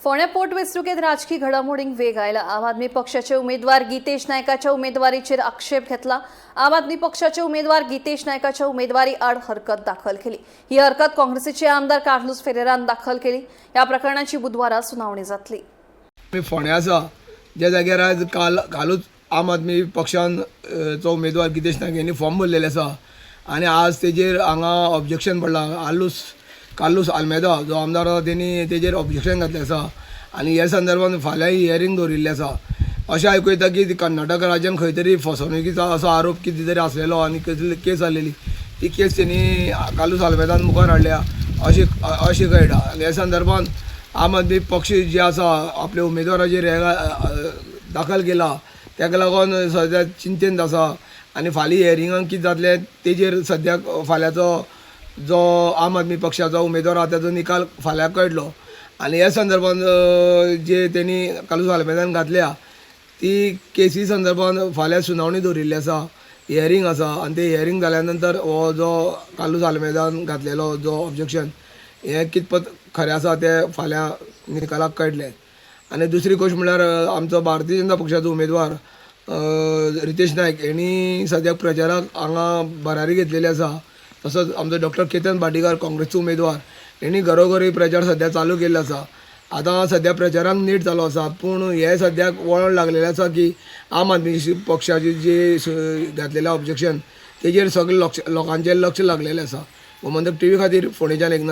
फोंड्या पोटवेंचणुकेत राजकीय घडामोडींक वेग आयला। आम आदमी पक्षाचे उमेदवार गितेश नायकाच्या उमेदवारीचेर आक्षेप घेतला। आम आदमी पक्षाचे उमेदवार गितेश नायकाच्या उमेदवारी आड हरकत दाखल केली। ही हरकत काँग्रेसीचे आमदार कार्लोस फेरेरान दाखल केली। या प्रकरणाची बुधवारा सुनावणी जातली। फोंड्या आसा ज्या जाग्यार आज कालूच आम आदमी पक्षान जो उमेदवार गितेश नायक यांनी फॉर्म भरलेले आसा आनी आज तेजेर हांगा ऑब्जेक्शन पडला। कार्लोस आल्मेदा जो आमदार आसा तेणी तेजेर ऑब्जेक्शन घातलें आसा आनी ह्या संदर्भात फाल्यां हियरींग दवरिल्लें आसा। अशें आयकूं येता की कर्नाटक राज्यान खंय तरी फसवणुकीचो असो आरोप कितें तरी आसलेलो आनी कसली केस जाल्लेली, ती केस तेणी कार्लोस आल्मेदान मुखार हाडल्या अशें कळटा। ह्या संदर्भात आम आदमी पक्ष जे आसा आपल्या उमेदवाराचेर दाखल केला, ताका लागून सद्या चिंतेंत आसा आनी फाल्यां हियरिंगाक कितें जातलें तेजेर सद्याक फाल्यांचो जो आम आदमी पक्षाचो उमेदवार आसा ताचो निकाल फाल्यां कळटलो। आनी ह्या संदर्भात जे तेणी कार्लोस आल्मेदान घातल्या ती केसी संदर्भात फाल्यां सुनावणी दवरिल्ली आसा, हियरींग आसा आनी ते हियरींग जाल्या नंतर हो जो कार्लोस आल्मेदान घातलेलो जो ऑब्जेक्शन हें कितपत खरें आसा तें फाल्यां निकालाक कळटलें। आनी दुसरी गोश्ट म्हळ्यार आमचो भारतीय जनता पक्षाचो उमेदवार रितेश नायक हेणी सद्याक प्रचाराक हांगा भरारी घेतलेली आसा। तसोच आमचो डॉक्टर केतन भाटीकार काँग्रेसचो उमेदवार हेणी घरोघरी प्रचार सद्या चालू केल्लो आसा। आतां सद्या प्रचाराक नीट चालू आसा, पूण हे सद्याक वळण लागलेलें आसा की आम आदमी पक्षाचे जे घातलेलें ऑब्जेक्शन तेजेर सगळे लोकांचें लक्ष लागलेलें आसा। गोमंतक टीव्ही खातीर फोंडेच्यान एकनाथ